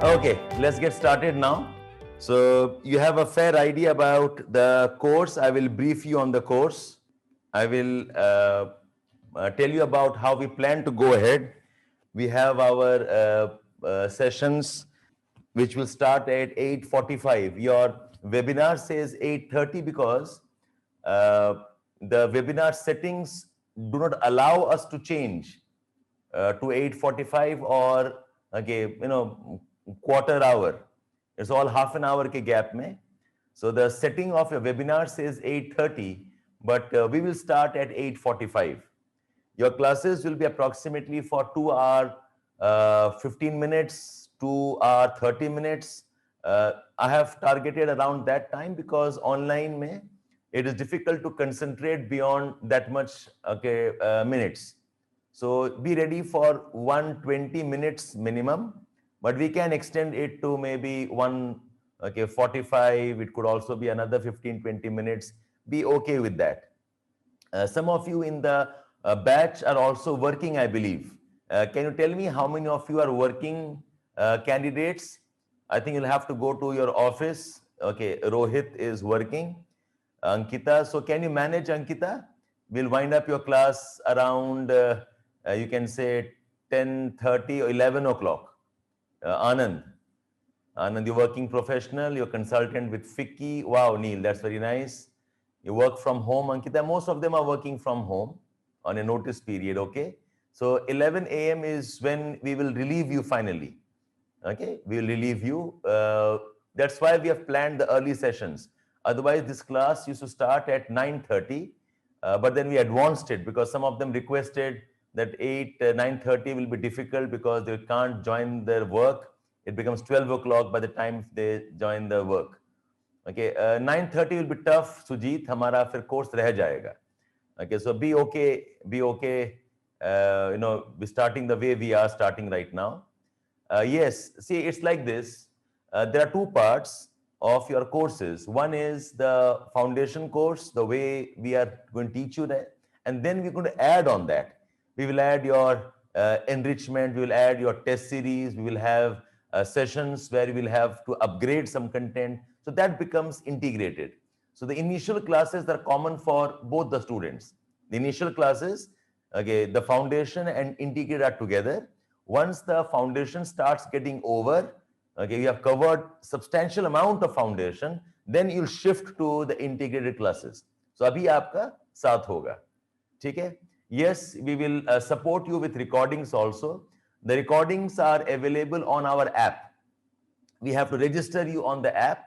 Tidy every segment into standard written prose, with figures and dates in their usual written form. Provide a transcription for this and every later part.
Okay, let's get started now. So you have a fair idea about the course. I will brief you on the course. I will tell you about how we plan to go ahead. We have our sessions which will start at 8:45. Your webinar says 8:30 because the webinar settings do not allow us to change to 8:45 or okay, quarter hour. It's all half an hour ke gap mein. So the setting of a webinar says 8:30, but we will start at 8:45. Your classes will be approximately for 2 hour 15 minutes, 2 hour 30 minutes. I have targeted around that time because online mein, it is difficult to concentrate beyond that much minutes. So be ready for 120 minutes minimum, but we can extend it to maybe 45. It could also be another 15-20 minutes. Be okay with that. Some of you in the batch are also working, I believe. Can you tell me how many of you are working candidates? I think you'll have to go to your office. Okay, Rohit is working. Ankita, so can you manage, Ankita? We'll wind up your class around, you can say 10:30 or 11 o'clock. Anand, you're working professional, you're consultant with FICCI. Wow, Neil, that's very nice. You work from home, Ankita. Most of them are working from home on a notice period, okay? So 11 a.m. is when we will relieve you finally. Okay, we will relieve you. That's why we have planned the early sessions. Otherwise, this class used to start at 9:30, but then we advanced it because some of them requested that 9:30 will be difficult because they can't join their work. It becomes 12 o'clock by the time they join the work. Okay, 9:30 will be tough, Sujit. हमारा फिर course रह जाएगा. Okay, so be okay. We're starting the way we are starting right now. Yes, see, it's like this. There are two parts of your courses. One is the foundation course, the way we are going to teach you that, and then we're going to add on that. We will add your enrichment, we will add your test series, we will have sessions where we will have to upgrade some content. So that becomes integrated. So the initial classes are common for both the students. The initial classes, okay, the foundation and integrated are together. Once the foundation starts getting over, okay, you have covered substantial amount of foundation, then you'll shift to the integrated classes. So abhi aapka saath hoga. ठीक है? Yes, we will support you with recordings also. The recordings are available on our app. We have to register you on the app,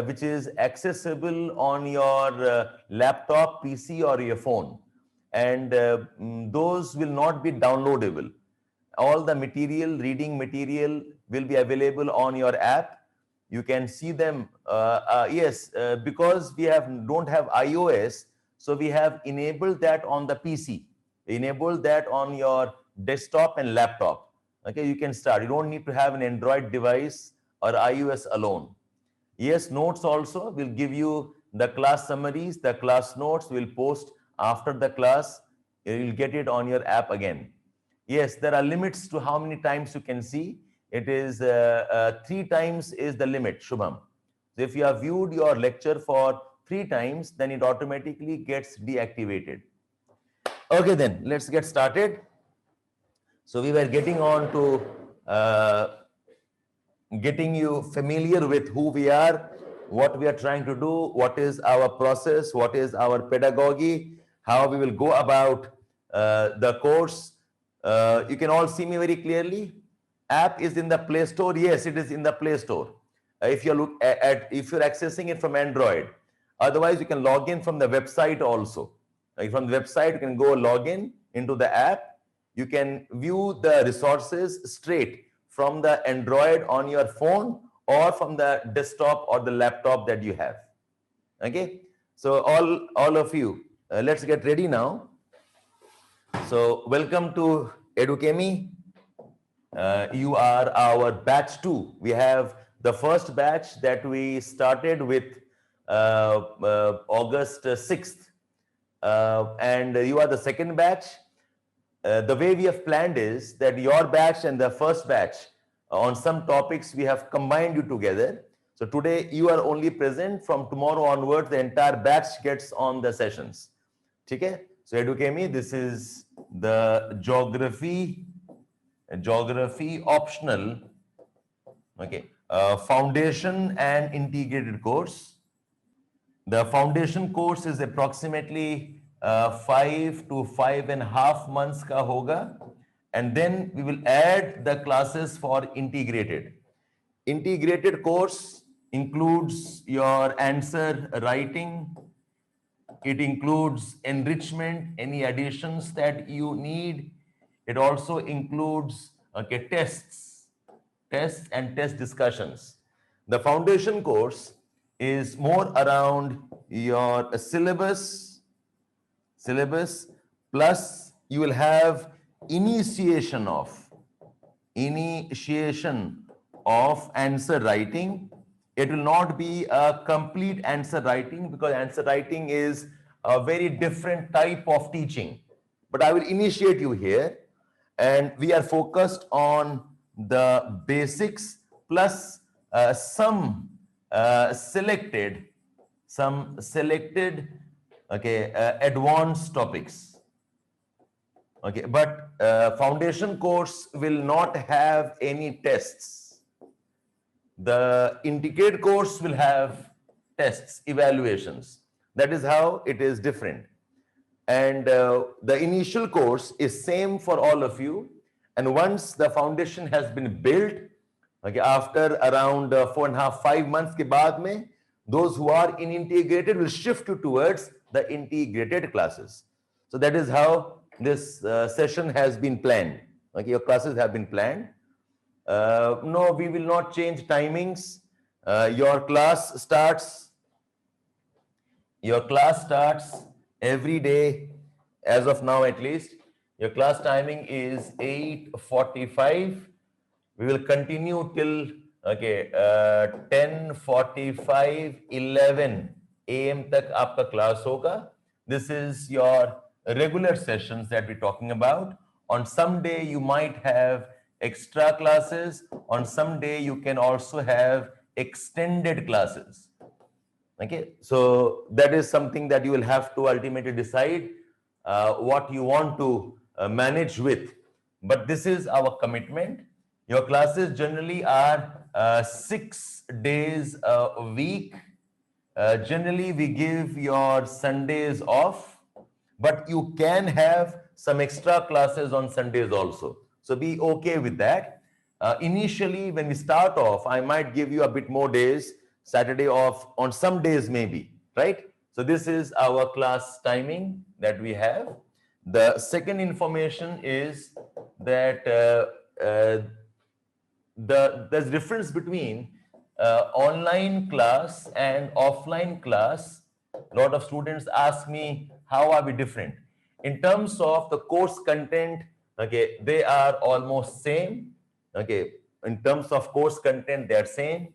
which is accessible on your laptop, PC, or your phone. And those will not be downloadable. All the material, reading material, will be available on your app. You can see them. Yes, because we don't have iOS, so we have enabled that on the PC. Enabled that on your desktop and laptop. Okay, you can start. You don't need to have an Android device or iOS alone. Yes, notes also will give you the class summaries, the class notes will post after the class. You'll get it on your app again. Yes, there are limits to how many times you can see. It is 3 times is the limit, Shubham. So if you have viewed your lecture for 3 times, then it automatically gets deactivated. Okay, then let's get started. So we were getting on to getting you familiar with who we are, what we are trying to do, what is our process, what is our pedagogy, how we will go about the course. You can all see me very clearly. App is in the Play Store. Yes, it is in the Play Store. If you look at if you're accessing it from Android, otherwise you can log in from the website also. From the website, you can go log in into the app. You can view the resources straight from the Android on your phone or from the desktop or the laptop that you have. Okay, so all of you, let's get ready now. So welcome to Educami. You are our batch 2. We have the first batch that we started with August 6th, and you are the second batch. The way we have planned is that your batch and the first batch, On some topics, we have combined you together. So today you are only present. From tomorrow onwards, the entire batch gets on the sessions. Okay? So EduChemie, this is the geography optional, okay, foundation and integrated course. The foundation course is approximately 5 to 5.5 months ka hoga, and then we will add the classes for integrated. Integrated course includes your answer writing. It includes enrichment, any additions that you need. It also includes, okay, tests and test discussions. The foundation course is more around your syllabus plus you will have initiation of answer writing. It will not be a complete answer writing because answer writing is a very different type of teaching. But I will initiate you here, and we are focused on the basics plus some selected okay, advanced topics. Okay, but foundation course will not have any tests. The integrated course will have tests, evaluations. That is how it is different. And the initial course is same for all of you. And once the foundation has been built, okay, after around 4.5, 5 months ke baad mein, those who are in integrated will shift you towards the integrated classes. So that is how this session has been planned. Okay, your classes have been planned. No, we will not change timings. Your class starts every day, as of now at least. Your class timing is 8:45. We will continue till 10:45, 11 a.m. tak aapka class hoga. This is your regular sessions that we're talking about. On some day you might have extra classes. On some day you can also have extended classes. Okay, so that is something that you will have to ultimately decide what you want to manage with. But this is our commitment. Your classes generally are 6 days a week. Generally, we give your Sundays off, but you can have some extra classes on Sundays also. So be okay with that. Initially, when we start off, I might give you a bit more days, Saturday off on some days maybe, right? So this is our class timing that we have. The second information is that there's difference between online class and offline class. A lot of students ask me, how are we different? In terms of the course content, okay, they are almost same. Okay, in terms of course content, they are same.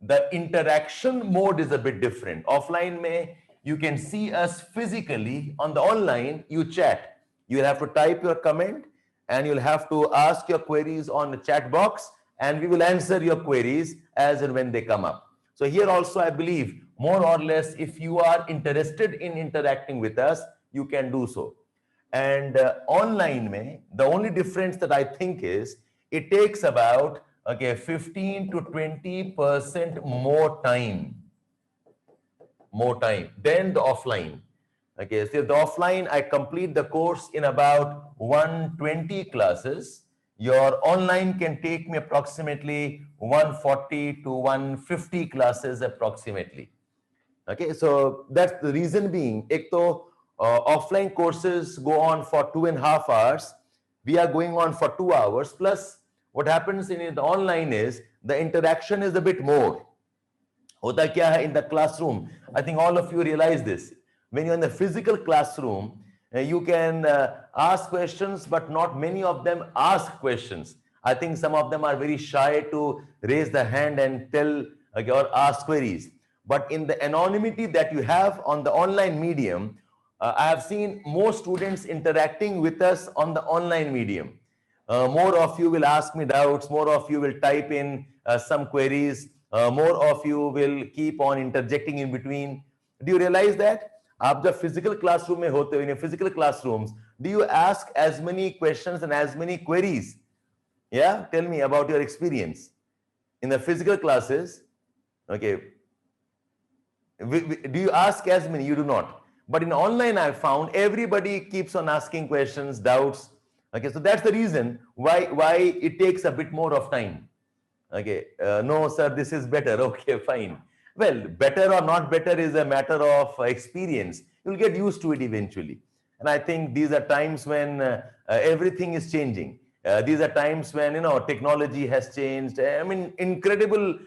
The interaction mode is a bit different. Offline may you can see us physically. On the online, you chat. You'll have to type your comment and you'll have to ask your queries on the chat box, and we will answer your queries as and when they come up. So here also, I believe, more or less, if you are interested in interacting with us, you can do so. And online mein, the only difference that I think is it takes about 15 to 20% more time than the offline. Okay, so the offline, I complete the course in about 120 classes. Your online can take me approximately 140 to 150 classes approximately. Okay, so that's the reason being. Ek to, offline courses go on for 2.5 hours. We are going on for 2 hours. Plus, what happens in the online is the interaction is a bit more. Hota kya hai in the classroom? I think all of you realize this. When you're in the physical classroom, you can ask questions, but not many of them ask questions. I think some of them are very shy to raise the hand and tell or ask queries. But in the anonymity that you have on the online medium, I have seen more students interacting with us on the online medium. More of you will ask me doubts. More of you will type in some queries. More of you will keep on interjecting in between. Do you realize that? आप जब physical classroom में होते हो, in physical classrooms, do you ask as many questions and as many queries? Yeah, tell me about your experience in the physical classes. Okay, do you ask as many? You do not. But in online, I found everybody keeps on asking questions, doubts. Okay, so that's the reason why it takes a bit more of time. Okay, no, sir, this is better. Okay, fine. Well, better or not better is a matter of experience. You'll get used to it eventually. And I think these are times when everything is changing. These are times when, you know, technology has changed. I mean, incredible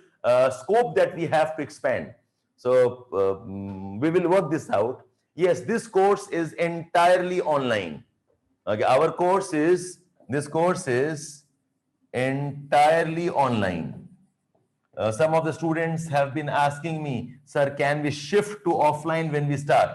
scope that we have to expand. So we will work this out. Yes, this course is entirely online. Okay, this course is entirely online. Some of the students have been asking me, sir, can we shift to offline when we start?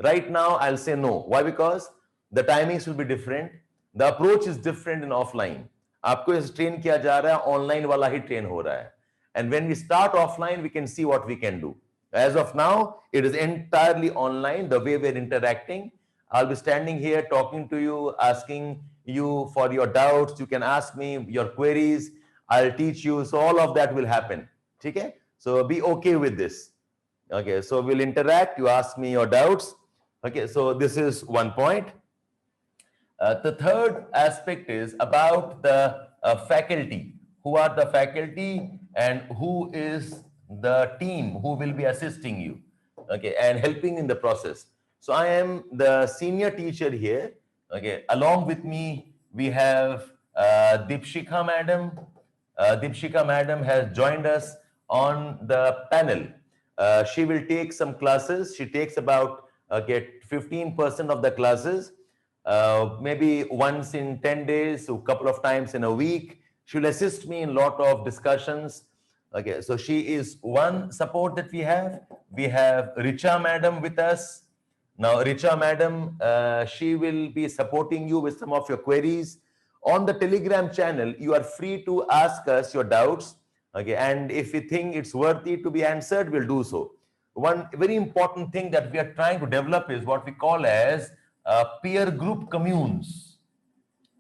Right now, I'll say no. Why? Because the timings will be different. The approach is different in offline. आपको इस train किया जा रहा है, online वाला ही train हो रहा है. And when we start offline, we can see what we can do. As of now, it is entirely online, the way we're interacting. I'll be standing here talking to you, asking you for your doubts. You can ask me your queries. I'll teach you. So all of that will happen. Okay? So be okay with this. Okay, so we'll interact. You ask me your doubts. Okay, so this is one point. The third aspect is about the faculty. Who are the faculty and who is the team who will be assisting you, okay, and helping in the process. So I am the senior teacher here. Okay, along with me we have Deepshika madam. Deepshika madam has joined us on the panel. She will take some classes. She takes about 15% of the classes. Maybe once in 10 days, a couple of times in a week. She will assist me in a lot of discussions. Okay, so she is one support that we have. We have Richa madam with us. Now, Richa madam, she will be supporting you with some of your queries. On the Telegram channel, you are free to ask us your doubts. Okay, and if you think it's worthy to be answered, we'll do so. One very important thing that we are trying to develop is what we call as peer group communes.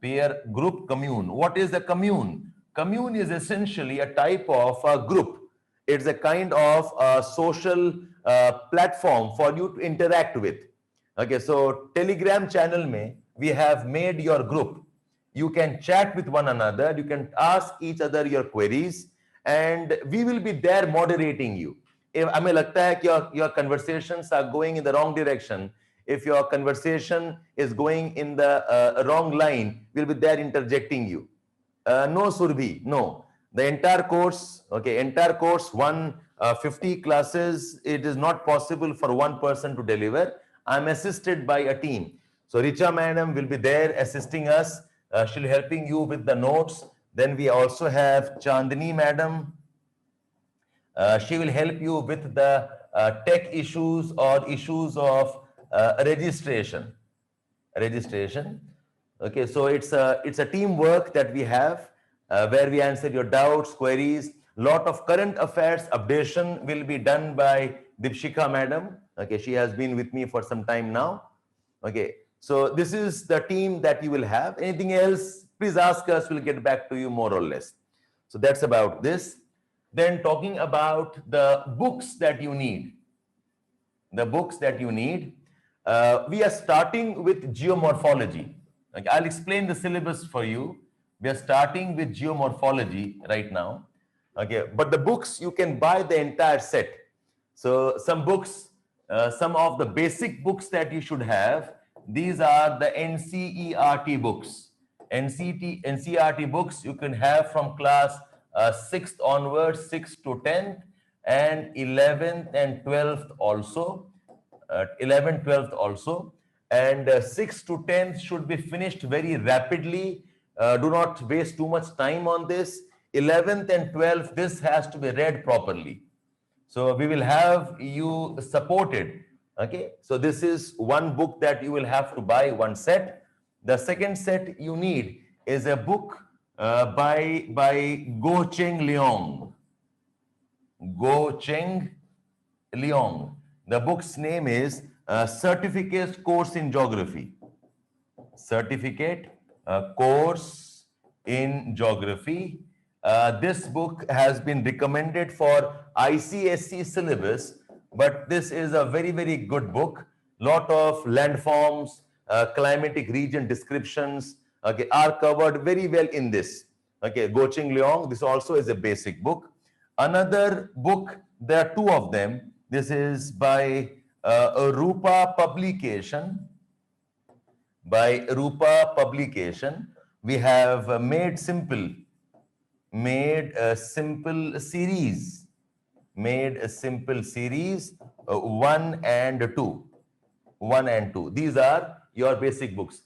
Peer group commune. What is a commune? Commune is essentially a type of a group. It's a kind of a social platform for you to interact with. Okay, so Telegram channel mein, we have made your group. You can chat with one another. You can ask each other your queries, and we will be there moderating you. If हमें लगता है कि your conversations are going in the wrong direction, if your conversation is going in the wrong line, we'll be there interjecting you. No, Surbhi, no. The entire course, okay, 50 classes, it is not possible for one person to deliver. I'm assisted by a team. So Richa madam will be there assisting us. She'll be helping you with the notes. Then we also have Chandni madam. She will help you with the tech issues or issues of registration. Okay, so it's a teamwork that we have where we answer your doubts, queries. Lot of current affairs updation will be done by Deepshika madam. Okay, she has been with me for some time now. Okay, so this is the team that you will have. Anything else, please ask us. We'll get back to you more or less. So that's about this. Then talking about the books that you need. The books that you need. We are starting with geomorphology. Okay, I'll explain the syllabus for you. We are starting with geomorphology right now. Okay, but the books, you can buy the entire set. So some books, some of the basic books that you should have, these are the NCERT books. NCERT books you can have from class 6th onwards, 6th to 10th, and 11th and 12th also. 11th, 12th also. And 6th to 10th should be finished very rapidly. Do not waste too much time on this. 11th and 12th, this has to be read properly. So we will have you supported. Okay, so this is one book that you will have to buy, one set. The second set you need is a book by Go Cheng Leong. Go Cheng Leong. The book's name is Certificate Course in Geography. Certificate Course in Geography. This book has been recommended for ICSE syllabus, but this is a very, very good book. Lot of landforms, climatic region descriptions, okay, are covered very well in this. Okay, Go Cheng Leong, this also is a basic book. Another book, there are two of them. This is by Rupa Publication. By Rupa Publication, we have Made Simple series. Made a simple series 1 and 2. 1 and 2. These are your basic books.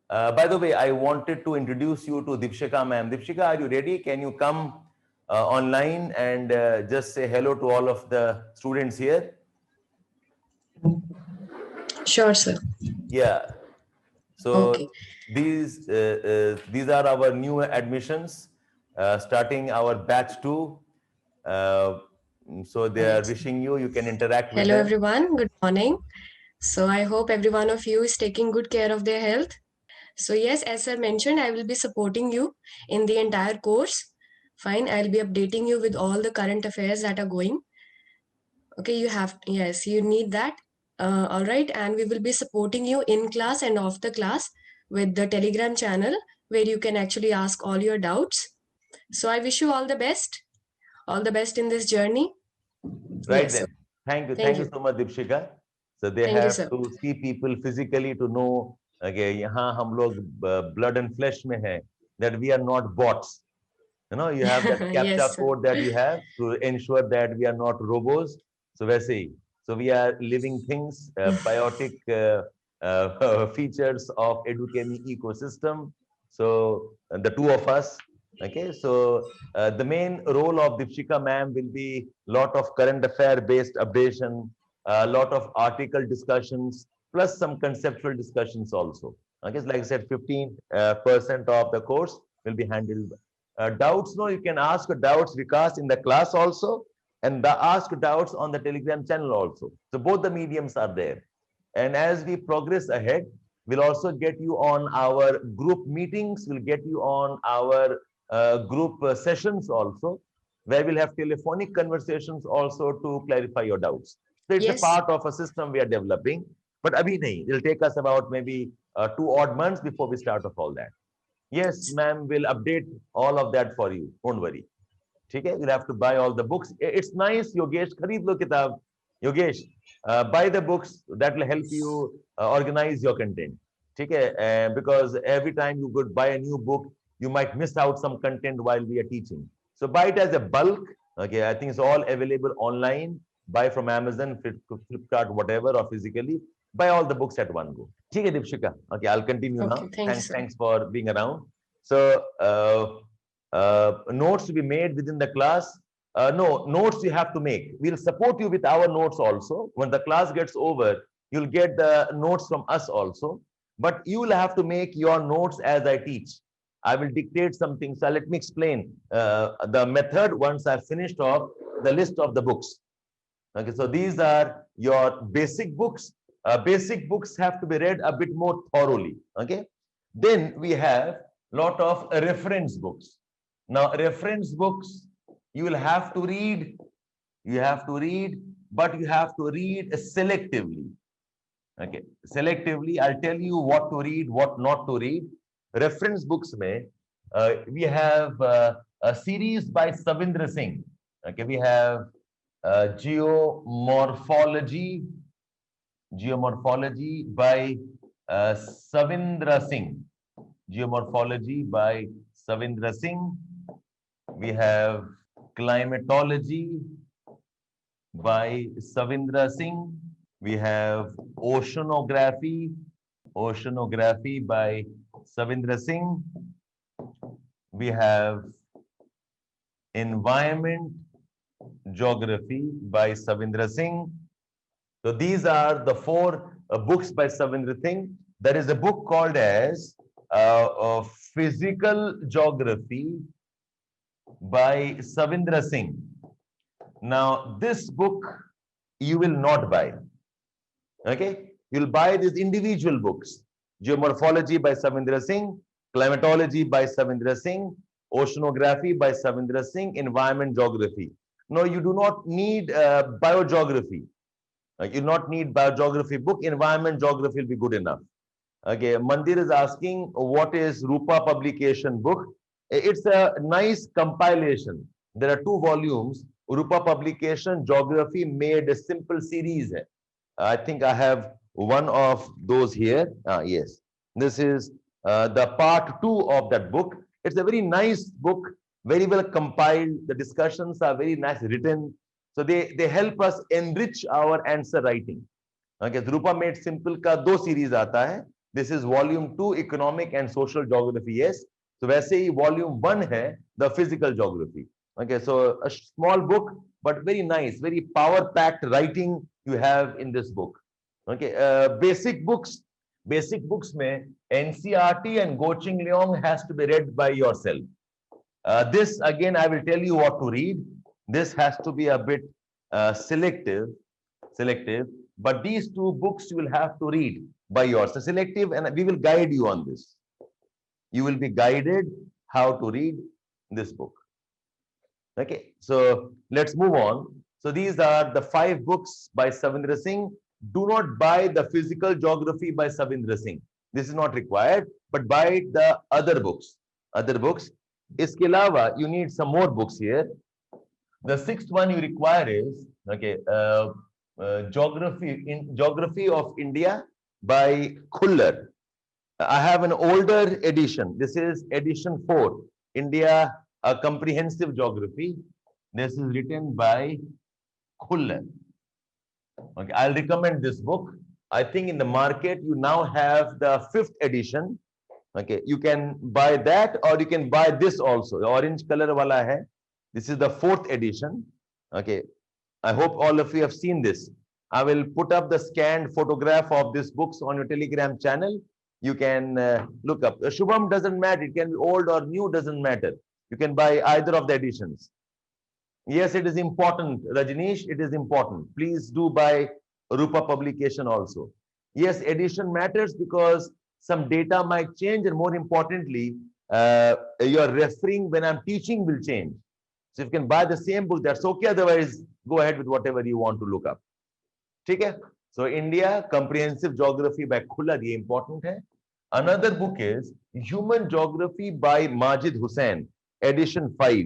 By the way, I wanted to introduce you to Deepshika ma'am. Deepshika, are you ready? Can you come online and just say hello to all of the students here? Sure, sir. Yeah. So Okay. these are our new admissions, starting our batch 2. So they are wishing you. You can interact with Hello, them. everyone. Good morning. So I hope every one of you is taking good care of their health. So yes, as I mentioned, I will be supporting you in the entire course. Fine. I'll be updating you with all the current affairs that are going. Okay, yes, you need that. All right. And we will be supporting you in class and off the class with the Telegram channel where you can actually ask all your doubts. So I wish you all the best. All the best in this journey. Right Yes, then. sir. Thank you. Thank Thank you you. so much, Deepshika. So they Thank you, have sir. to see people physically to know, okay, यहाँ हम लोग blood and flesh में हैं, that we are not bots. You know, you have that Yes, CAPTCHA sir. code that you have to ensure that we are not robots. So वैसे ही. So we are living things, biotic features of Educami ecosystem. So the two of us. Okay, so the main role of Deepshika ma'am will be lot of current affair based updation, a lot of article discussions, plus some conceptual discussions also. Okay, so like I said, 15% of the course will be handled. Doubts, no, you can ask doubts, Vikas, in the class also, and ask doubts on the Telegram channel also. So both the mediums are there. And as we progress ahead, we'll also get you on our group meetings, we'll get you on our group sessions also, where we'll have telephonic conversations also to clarify your doubts. So it's a Yes. part of a system we are developing, but abhi nahi, it'll take us about maybe 2 odd months before we start off all that. Yes, ma'am, we'll update all of that for you. Don't worry. Okay, you'll have to buy all the books. It's nice, Yogesh. Khareed lo kitab. Yogesh, buy the books. That will help you organize your content. Okay, because every time you could buy a new book, you might miss out some content while we are teaching. So buy it as a bulk. Okay, I think it's all available online. Buy from Amazon, Flipkart, whatever, or physically. Buy all the books at one go. Okay, Deepshika. Okay, I'll continue Okay. now. Thank you, sir. Thanks for being around. So notes to be made within the class. No, notes you have to make. We'll support you with our notes also. When the class gets over, you'll get the notes from us also. But you will have to make your notes as I teach. I will dictate something. So let me explain the method once I've finished off the list of the books. Okay, so these are your basic books. Basic books have to be read a bit more thoroughly. Okay, then we have lot of reference books. Now, reference books you will have to read. You have to read, but you have to read selectively. Okay, selectively. I'll tell you what to read, what not to read. Reference books may we have a series by Savindra Singh. Okay, we have geomorphology by Savindra Singh. Geomorphology by Savindra Singh. We have climatology by Savindra Singh. We have oceanography by Savindra Singh. We have environment geography by Savindra Singh. So these are the 4 books by Savindra Singh. There is a book called as Physical Geography by Savindra Singh. Now, this book you will not buy. Okay, you'll buy these individual books: Geomorphology by Savindra Singh, Climatology by Savindra Singh, Oceanography by Savindra Singh, Environment Geography. No, you do not need biogeography. You do not need biogeography book. Environment geography will be good enough. Okay, Mandir is asking what is Rupa publication book. It's a nice compilation. There are 2 volumes. Rupa publication geography made a simple series. I think I have one of those here. Yes, this is the part 2 of that book. It's a very nice book, very well compiled. The discussions are very nice written. So they help us enrich our answer writing. Okay, Rupa made simple का 2 series आता है. This is volume 2, economic and social geography. Yes. So वैसे ही volume 1 है the physical geography. Okay, so a small book but very nice, very power packed writing you have in this book. Okay, basic books में NCERT and Go-Ching Leong has to be read by yourself. This again I will tell you what to read. This has to be a bit selective, but these 2 books you will have to read by yourself. Selective, and we will guide you on this. You will be guided how to read this book. Okay, so let's move on. So these are the 5 books by Savindra Singh. Do not buy the physical geography by Savindra Singh. This is not required, but buy the other books. Iske alawa, you need some more books here. The 6th one you require is Geography of India by Khuller. I have an older edition. This is edition 4, India, a Comprehensive Geography. This is written by Khuller. Okay, I'll recommend this book. I think in the market you now have the 5th edition. Okay, you can buy that or you can buy this also. The orange color wala hai. This is the 4th edition. Okay, I hope all of you have seen this. I will put up the scanned photograph of these books on your Telegram channel. You can look up. Shubham doesn't matter. It can be old or new, doesn't matter. You can buy either of the editions. Yes, it is important, Rajneesh, it is important. Please do buy Rupa publication also. Yes, edition matters because some data might change, and more importantly, your referring when I'm teaching will change. So if you can buy the same book, that's okay. Otherwise, go ahead with whatever you want to look up. Okay? So India, Comprehensive Geography by Khuller, ये important है. Another book is Human Geography by Majid Hussain, edition 5.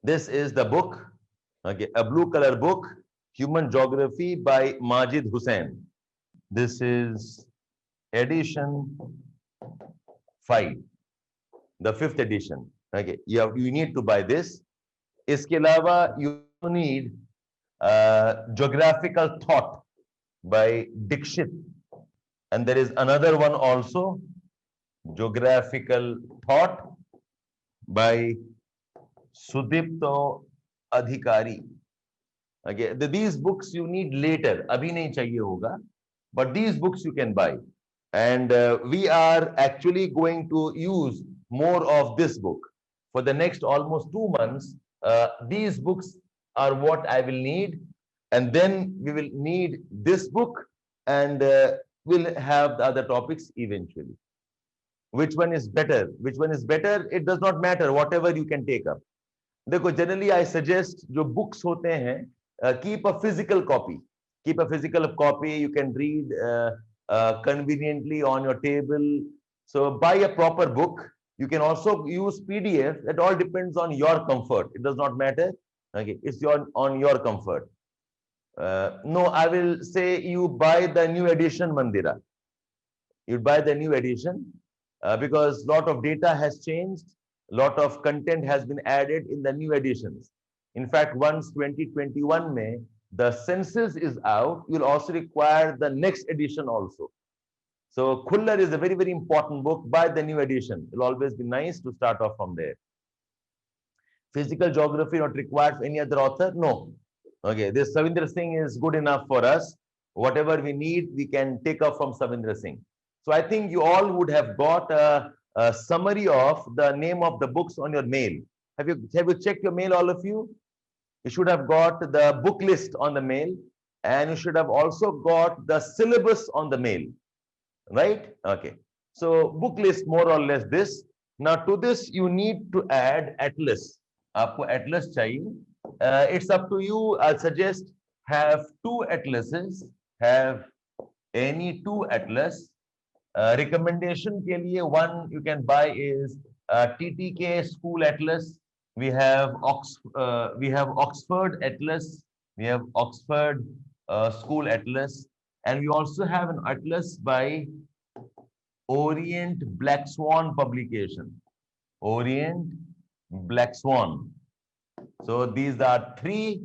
This is the book, okay, a blue color book, Human Geography by Majid Hussain. This is edition 5, the 5th edition. Okay, you need to buy this. Iske alawa, you need Geographical Thought by Dikshit. And there is another one also, Geographical Thought by Sudipto Adhikari. Okay, these books you need later. Abhi nahi chahiye hoga, but these books you can buy. And we are actually going to use more of this book for the next almost 2 months. These books are what I will need, and then we will need this book, and we'll have the other topics eventually. Which one is better? Which one is better? It does not matter. Whatever you can take up. देखो, generally I suggest जो books होते हैं, keep a physical copy. Keep a physical copy. You can read conveniently on your table. So buy a proper book. You can also use PDF. It all depends on your comfort. It does not matter. Okay, it's on your comfort. No, I will say you buy the new edition, Mandira. You buy the new edition because a lot of data has changed. A lot of content has been added in the new editions. In fact, once 2021 May, the census is out, you'll also require the next edition also. So Khuller is a very, very important book. Buy the new edition. It'll always be nice to start off from there. Physical geography not required for any other author? No. Okay, this Savindra Singh is good enough for us. Whatever we need, we can take up from Savindra Singh. So I think you all would have got a a summary of the name of the books on your mail. Have you checked your mail, all of you? You should have got the book list on the mail, and you should have also got the syllabus on the mail, right? Okay. So book list more or less this. Now to this you need to add atlas. आपको atlas चाहिए. It's up to you. I'll suggest have two atlases. Have any two atlas. Recommendation के लिए one you can buy is TTK School Atlas. We have Oxford Atlas. We have Oxford School Atlas, and we also have an atlas by Orient Black Swan publication. Orient Black Swan. So these are three.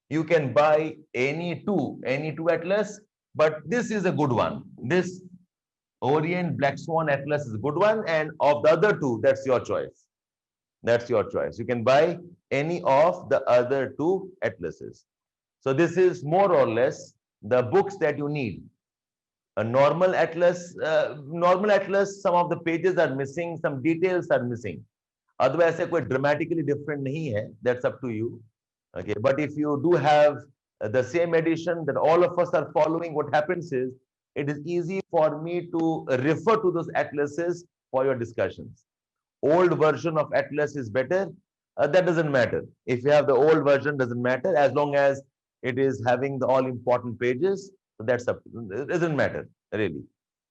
You can buy any two atlas, but this is a good one. This Orient Black Swan Atlas is a good one, and of the other two, that's your choice. That's your choice. You can buy any of the other two atlases. So this is more or less the books that you need. A normal atlas, some of the pages are missing, some details are missing. Otherwise, ऐसे कोई dramatically different नहीं है. That's up to you. Okay, but if you do have the same edition that all of us are following, what happens is it is easy for me to refer to those atlases for your discussions. Old version of atlas is better. That doesn't matter. If you have the old version, doesn't matter as long as it is having the all important pages. So that's up. It doesn't matter really,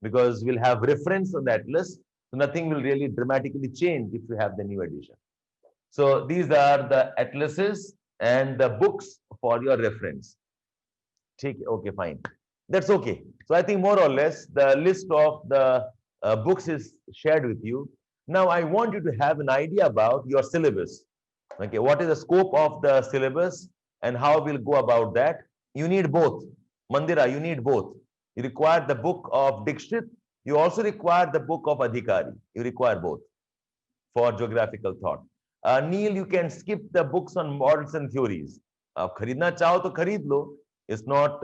because we'll have reference on the atlas. So nothing will really dramatically change if you have the new edition. So these are the atlases and the books for your reference. Okay, fine. That's okay. So I think more or less the list of the books is shared with you. Now I want you to have an idea about your syllabus. Okay, what is the scope of the syllabus and how we'll go about that? You need both. Mandira, you need both. You require the book of Dikshit. You also require the book of Adhikari. You require both for geographical thought. Neil, you can skip the books on models and theories. खरीदना चाहो तो खरीद लो. It's not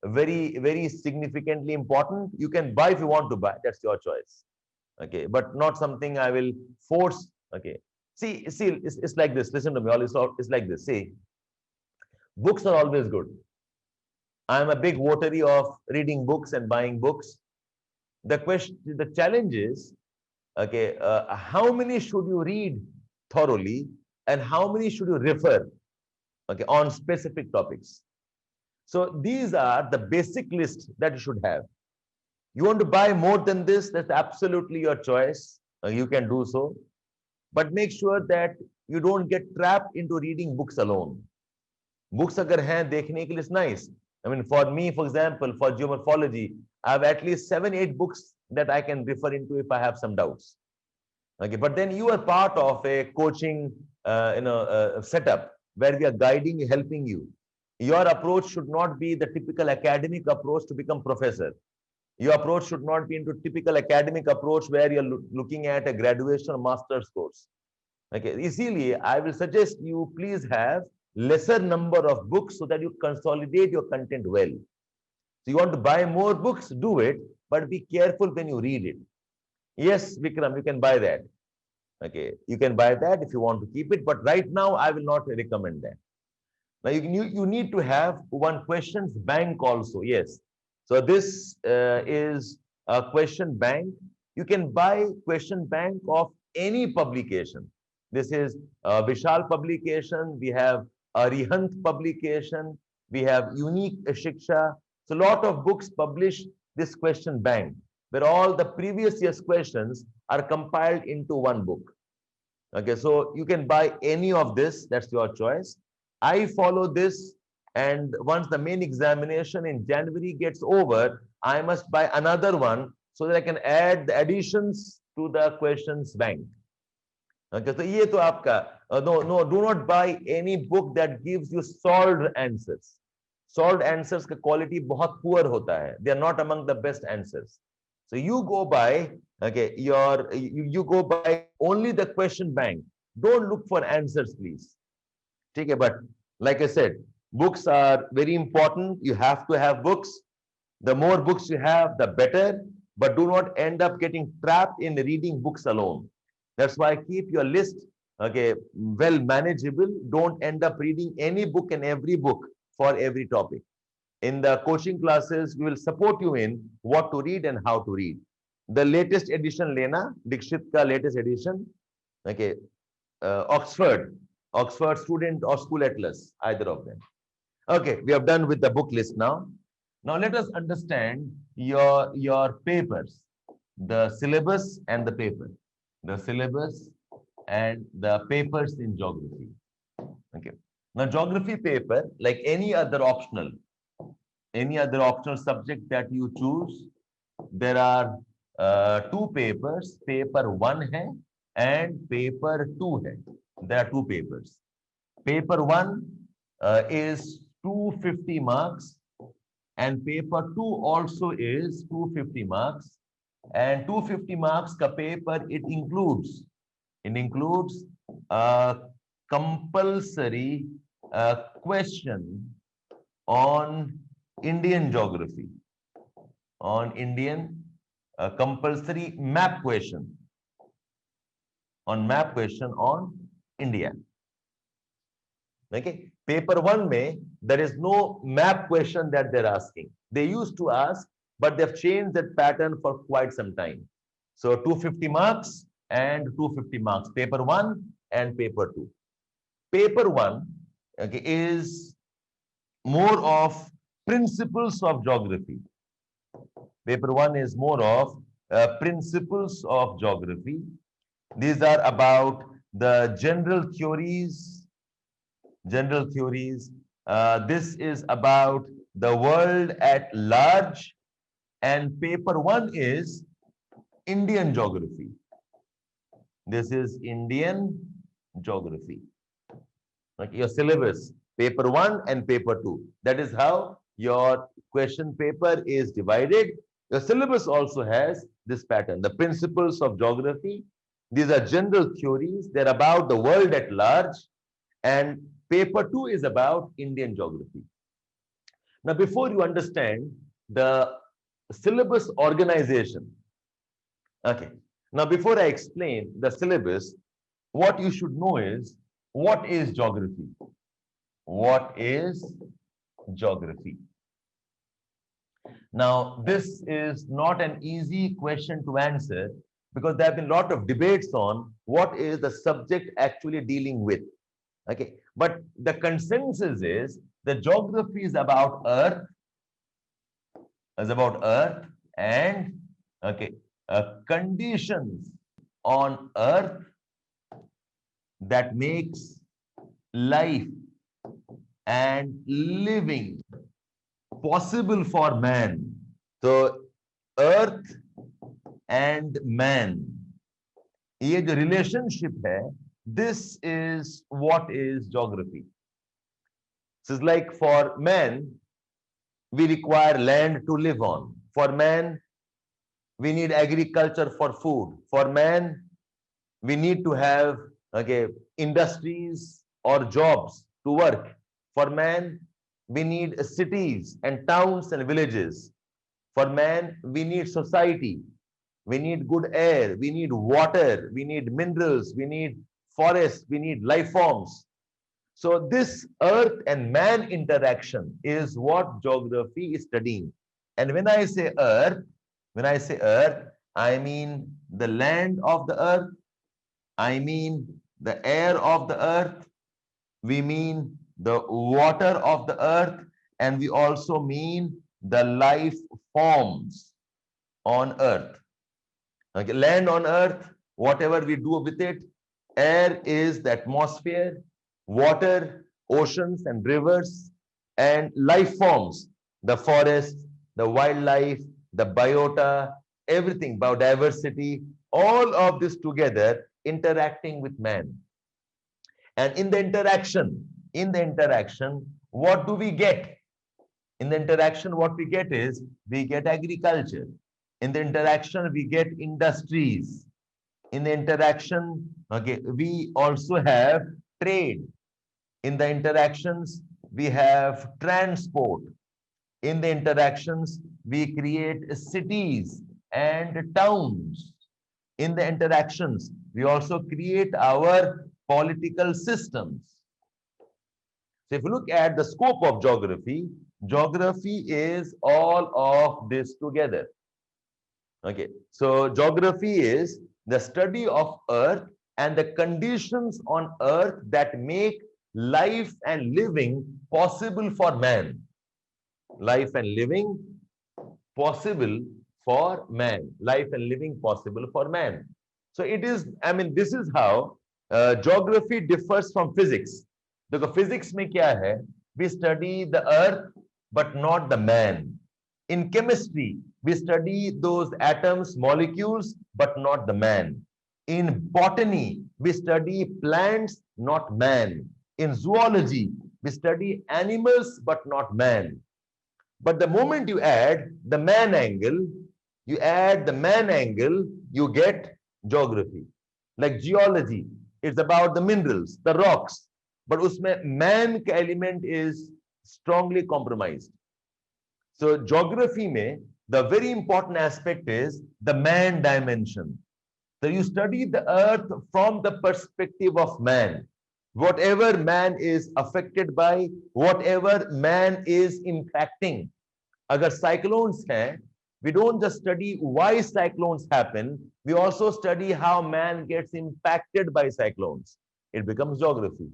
very significantly important. You can buy if you want to buy. That's your choice. Okay, but not something I will force. Okay. See, it's like this. Listen to me. It's like this. See, books are always good. I'm a big votary of reading books and buying books. The challenge is, okay, how many should you read thoroughly and how many should you refer, okay, on specific topics? So these are the basic list that you should have. You want to buy more than this, that's absolutely your choice. You can do so. But make sure that you don't get trapped into reading books alone. Books agar hain dekhne ke liye is nice. I mean, for me, for example, for geomorphology, I have at least 7-8 books that I can refer into if I have some doubts. Okay, but then you are part of a coaching setup where we are guiding, helping you. Your approach should not be the typical academic approach to become professor. Your approach should not be into typical academic approach where you're looking at a graduation or master's course. Okay, easily I will suggest you please have lesser number of books so that you consolidate your content well. So you want to buy more books, do it, but be careful when you read it. Yes, Vikram, you can buy that. Okay, you can buy that if you want to keep it, but right now I will not recommend that. Now you need to have one questions bank also. Yes. So this is a question bank. You can buy question bank of any publication. This is Vishal publication. We have Arihant publication. We have Unique Shiksha. So a lot of books publish this question bank, where all the previous year's questions are compiled into one book. Okay, so you can buy any of this. That's your choice. I follow this, and once the main examination in January gets over, I must buy another one so that I can add the additions to the questions bank. Okay, so ye to aapka. No, do not buy any book that gives you solved answers. Solved answers ka quality bahut poor hota hai. They are not among the best answers. So you go by, okay, you go by only the question bank. Don't look for answers, please. Okay, but like I said, books are very important. You have to have books. The more books you have, the better. but do not end up getting trapped in reading books alone. That's why keep your list, okay, well manageable. Don't end up reading any book and every book for every topic. In the coaching classes, we will support you in what to read and how to read. The latest edition, Lena, Dikshit ka latest edition, okay, Oxford Student or School Atlas, either of them. Okay, we have done with the book list now. Now let us understand your papers, the syllabus and the paper, the syllabus and the papers in geography. Okay. Now geography paper, like any other optional subject that you choose, there are two papers, paper 1 hai and paper 2 hai. There are two papers. Paper 1 is 250 marks and paper 2 also is 250 marks, and 250 marks ka paper it includes a compulsory question on Indian geography, on Indian compulsory map question on India. Okay, paper 1 mein there is no map question that they're asking. They used to ask, but they've changed that pattern for quite some time. So 250 marks and 250 marks, paper 1 and paper 2. Paper 1, okay, is more of principles of geography. Paper 1 is more of principles of geography. These are about the general theories. This is about the world at large, and paper 1 is Indian geography. This is Indian geography. Like your syllabus, paper 1 and paper 2. That is how your question paper is divided. Your syllabus also has this pattern. The principles of geography. These are general theories. They're about the world at large. And paper 2 is about Indian geography. Now, before you understand the syllabus organization, okay. Now, before I explain the syllabus, what you should know is, what is geography? What is geography? Now, this is not an easy question to answer because there have been a lot of debates on what is the subject actually dealing with. Okay, but the consensus is the geography is about Earth, and okay, conditions on Earth that makes life and living possible for man. So, Earth and man, ये जो relationship है, this is what is geography. This is like for man, we require land to live on. For man, we need agriculture for food. For man, we need to have industries or jobs to work. For man, we need cities and towns and villages. For man, we need society. We need good air. We need water. We need minerals. We need forests. We need life forms. So this earth and man interaction is what geography is studying. And when I say earth, I mean the land of the earth. I mean the air of the earth. We mean the water of the earth. And we also mean the life forms on earth. Okay, land on earth, whatever we do with it. Air is the atmosphere, water, oceans and rivers, and life forms, the forest, the wildlife, the biota, everything, biodiversity, all of this together interacting with man. And in the interaction, what do we get? In the interaction, what we get is, we get agriculture. In the interaction, we get industries. In the interaction, we also have trade. In the interactions, we have transport. In the interactions, we create cities and towns. In the interactions, we also create our political systems. So if you look at the scope of geography, geography is all of this together. Okay, so geography is the study of Earth and the conditions on Earth that make life and living possible for man. Life and living possible for man. Life and living possible for man. So it is, I mean, this is how geography differs from physics. Because physics में क्या है? We study the earth, but not the man. In chemistry, we study those atoms, molecules, but not the man. In botany, we study plants, not man. In zoology, we study animals, but not man. But the moment you add the man angle, you get geography. Like geology, it's about the minerals, the rocks. But usme man ka element is strongly compromised. So geography mein, the very important aspect is the man dimension. So you study the earth from the perspective of man. Whatever man is affected by, whatever man is impacting. Agar cyclones hain, we don't just study why cyclones happen, we also study how man gets impacted by cyclones. It becomes geography.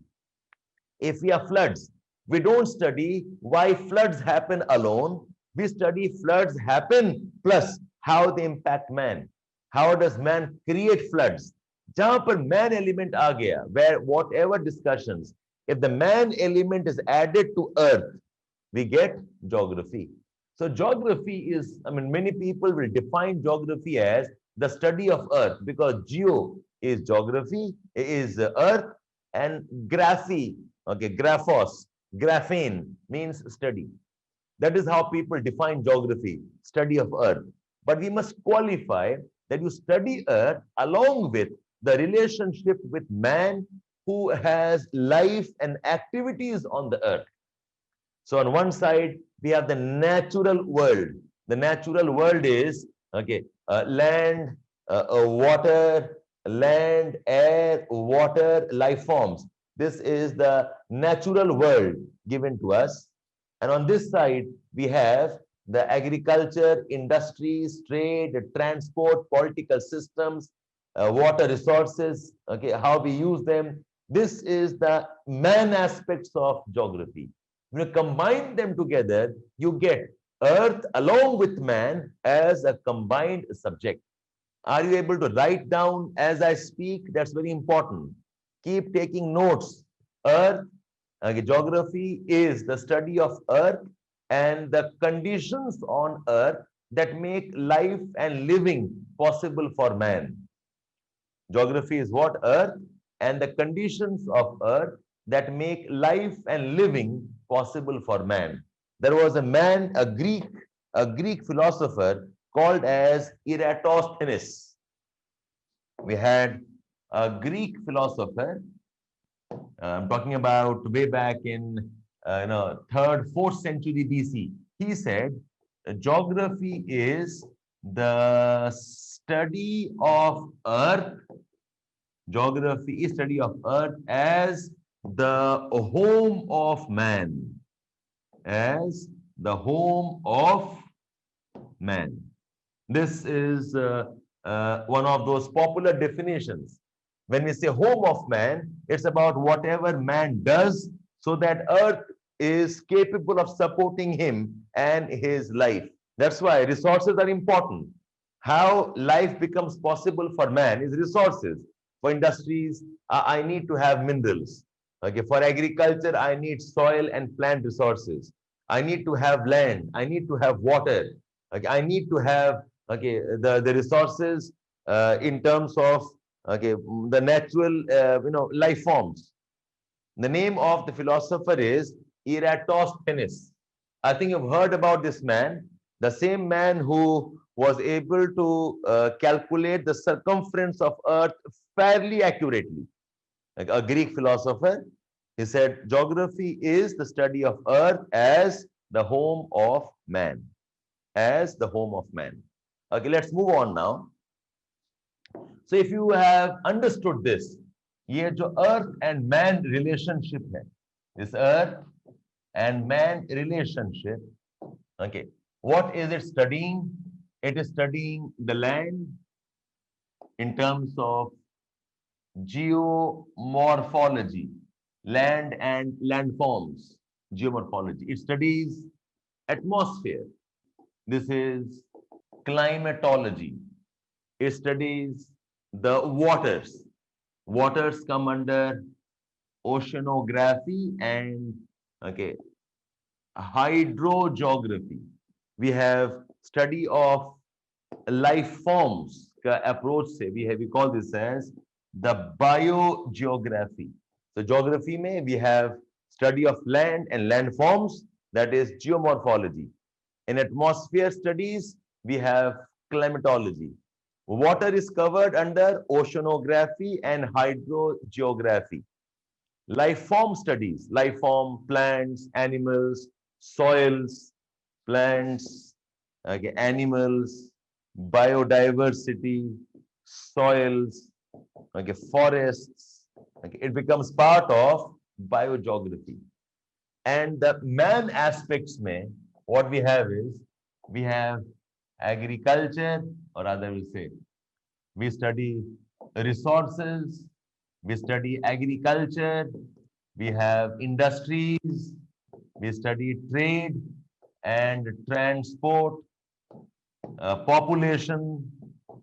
If we have floods, we don't study why floods happen alone. We study floods happen plus how they impact man. How does man create floods? Jahan par man element aa gaya, where whatever discussions, if the man element is added to earth, we get geography. So geography is, I mean, many people will define geography as the study of earth because geo is geography, is earth, and graphy, okay, graphos, graphene means study. That is how people define geography, study of earth. But we must qualify that you study earth along with the relationship with man who has life and activities on the earth. So on one side, we have the natural world. The natural world is, okay, land, water, land, air, water, life forms. This is the natural world given to us. And on this side, we have the agriculture, industries, trade, transport, political systems, water resources, okay, how we use them. This is the man aspects of geography. When you combine them together, you get earth along with man as a combined subject. Are you able to write down as I speak? That's very important. Keep taking notes. Earth, geography is the study of earth and the conditions on earth that make life and living possible for man. Geography is what? Earth and the conditions of earth that make life and living possible for man. There was a man, a Greek philosopher called as Eratosthenes. We had a Greek philosopher. I'm talking about way back in 3rd, 4th century BC. He said, geography is the study of earth. Geography is study of earth as the home of man. As the home of man. This is one of those popular definitions. When we say home of man, it's about whatever man does so that earth is capable of supporting him and his life. That's why resources are important. How life becomes possible for man is resources. For industries, I need to have minerals. Okay, for agriculture, I need soil and plant resources. I need to have land. I need to have water. Okay, I need to have the resources in terms of the natural life forms. The name of the philosopher is Eratosthenes. I think you've heard about this man, the same man who was able to calculate the circumference of Earth fairly accurately. Like a Greek philosopher, he said, geography is the study of Earth as the home of man. As the home of man. Okay, let's move on now. So if you have understood this, ये जो earth and man relationship है, this earth and man relationship, okay, what is it studying? It is studying the land in terms of geomorphology, land and landforms, geomorphology. It studies atmosphere. This is climatology. It studies the waters. Waters come under oceanography and okay, hydrogeography. We have study of life forms का approach से we call this as the biogeography. So geography में we have study of land and landforms, that is geomorphology. In atmosphere studies we have climatology. Water is covered under oceanography and hydrogeography. Life form studies, life form, plants, animals, soils, plants, okay, animals, biodiversity, soils, okay, forests. Okay, it becomes part of biogeography. And the man aspects mein, what we have is, we have agriculture, or rather we say, we study resources, we study agriculture, we have industries, we study trade and transport, population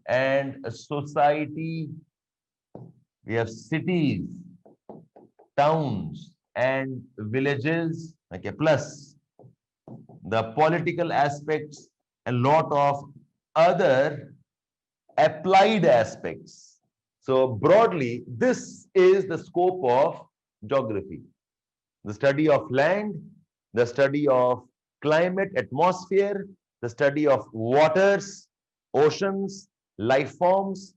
and society. We have cities, towns and villages, okay, plus the political aspects and lot of other applied aspects. So broadly, this is the scope of geography. The study of land, the study of climate, atmosphere, the study of waters, oceans, life forms,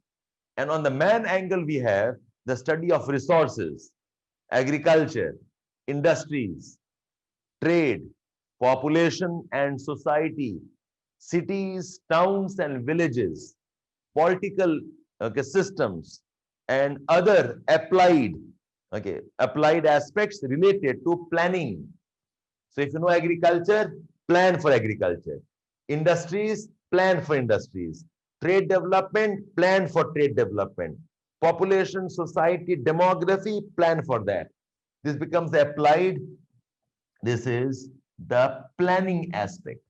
and on the man angle we have the study of resources, agriculture, industries, trade, population and society, cities, towns and villages, political systems, and other applied aspects related to planning. So if you know agriculture, plan for agriculture. Industries, plan for industries. Trade development, plan for trade development. Population, society, demography, plan for that. This becomes the applied. This is the planning aspect.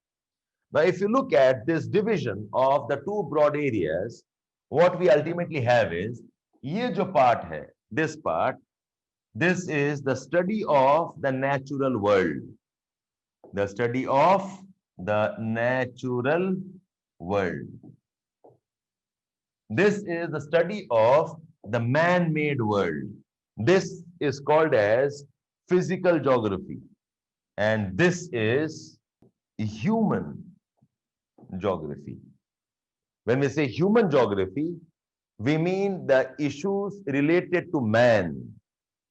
Now, if you look at this division of the two broad areas, what we ultimately have is, ये जो part है, this part, this is the study of the natural world. The study of the natural world. This is the study of the man-made world. This is called as physical geography. And this is human geography. When we say human geography, we mean the issues related to man.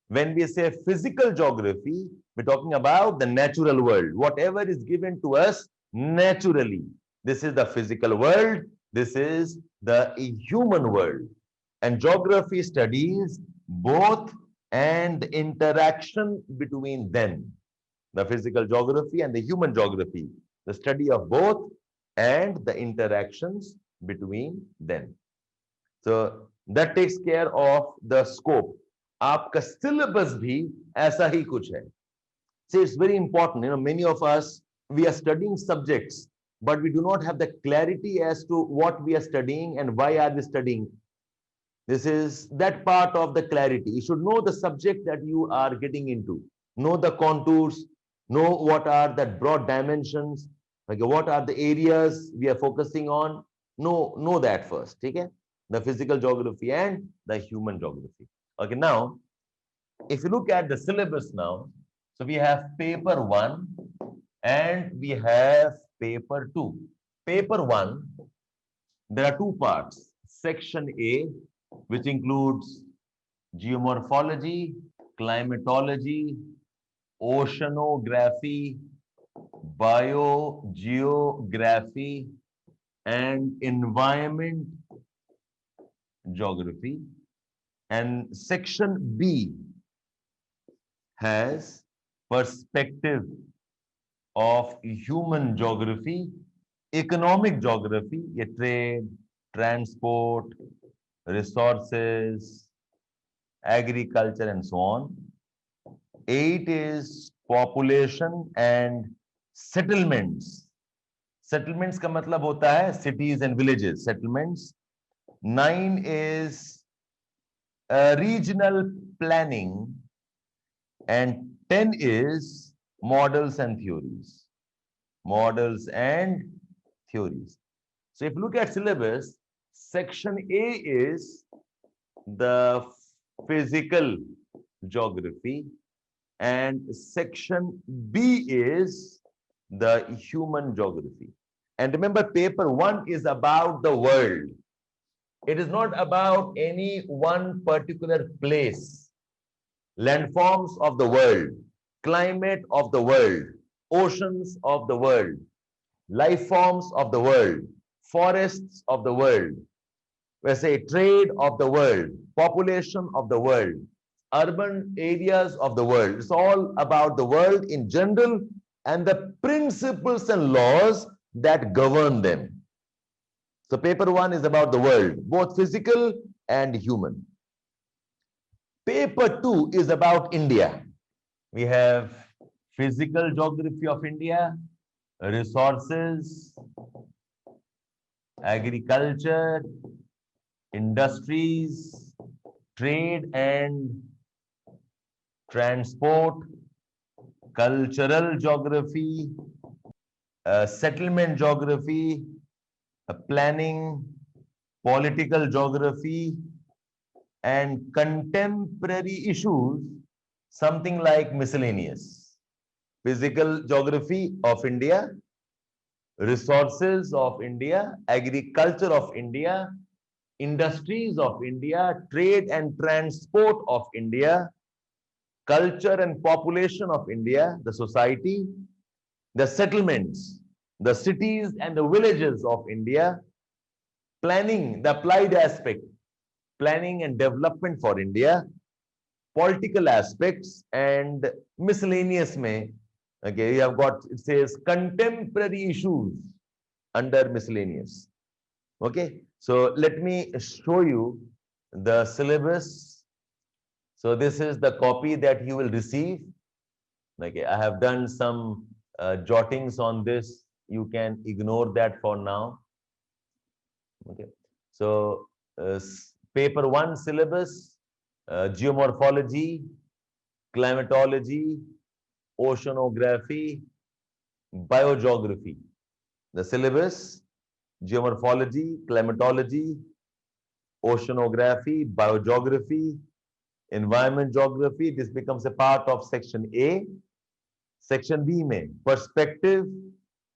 When we say physical geography, we're talking about the natural world. Whatever is given to us naturally. This is the physical world. This is the human world. And geography studies both and the interaction between them. The physical geography and the human geography. The study of both and the interactions between them. So that takes care of the scope. आपका syllabus भी ऐसा ही कुछ है. See, it's very important. Many of us, we are studying subjects, but we do not have the clarity as to what we are studying and why are we studying. This is that part of the clarity. You should know the subject that you are getting into. Know the contours, know what are the broad dimensions, okay, what are the areas we are focusing on. Know that first, okay? The physical geography and the human geography. Okay, now, if you look at the syllabus now, so we have paper 1 and we have paper 2. Paper 1, there are two parts. Section A, which includes geomorphology, climatology, oceanography, biogeography, and environment geography. And section B has perspective of human geography, economic geography, ये trade, transport, resources, agriculture, and so on. 8 is population and settlements. Settlements का मतलब होता है cities and villages, settlements. 9 is regional planning, and 10 is models and theories. Models and theories. So if you look at syllabus, section A is the physical geography, and section B is the human geography. And remember, paper 1 is about the world. It is not about any one particular place. Landforms of the world, climate of the world, oceans of the world, life forms of the world, forests of the world, we say trade of the world, population of the world, urban areas of the world. It's all about the world in general and the principles and laws that govern them. So paper 1 is about the world, both physical and human. Paper 2 is about India. We have physical geography of India, resources, agriculture, industries, trade and transport, cultural geography, settlement geography, planning, political geography, and contemporary issues, something like miscellaneous. Physical geography of India, resources of India, agriculture of India, industries of India, trade and transport of India, culture and population of India, the society, the settlements, the cities and the villages of India, planning, the applied aspect, planning and development for India, political aspects, and miscellaneous may. Okay, you have got, it says contemporary issues under miscellaneous. Okay, so let me show you the syllabus. So this is the copy that you will receive. Okay, I have done some jottings on this. You can ignore that for now. Okay, so paper 1 syllabus, geomorphology, climatology, oceanography, biogeography. The syllabus, geomorphology, climatology, oceanography, biogeography, environment geography. This becomes a part of section A. Section B में perspective,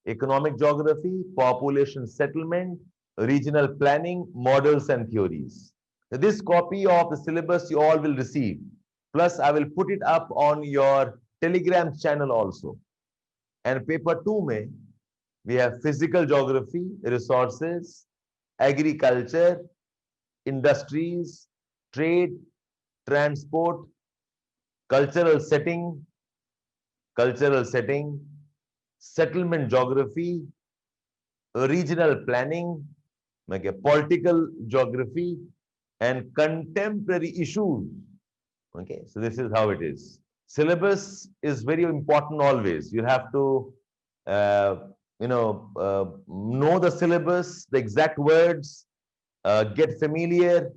economic geography, population settlement, regional planning, models and theories. This copy of the syllabus you all will receive. Plus, I will put it up on your Telegram channel also. And paper 2 में we have physical geography, resources, agriculture, industries, trade, transport, cultural setting, settlement geography, regional planning, okay, political geography, and contemporary issues. Okay, so this is how it is. Syllabus is very important always. You have to, know the syllabus, the exact words, get familiar.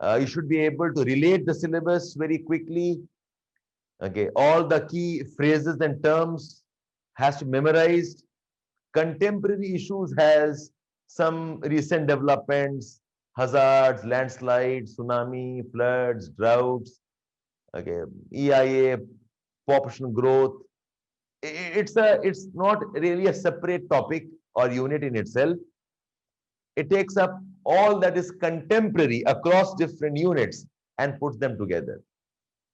You should be able to relate the syllabus very quickly. Okay, all the key phrases and terms has to be memorized. Contemporary issues has some recent developments, hazards, landslides, tsunami, floods, droughts. Okay, EIA, population growth. It's not really a separate topic or unit in itself. It takes up all that is contemporary across different units and puts them together.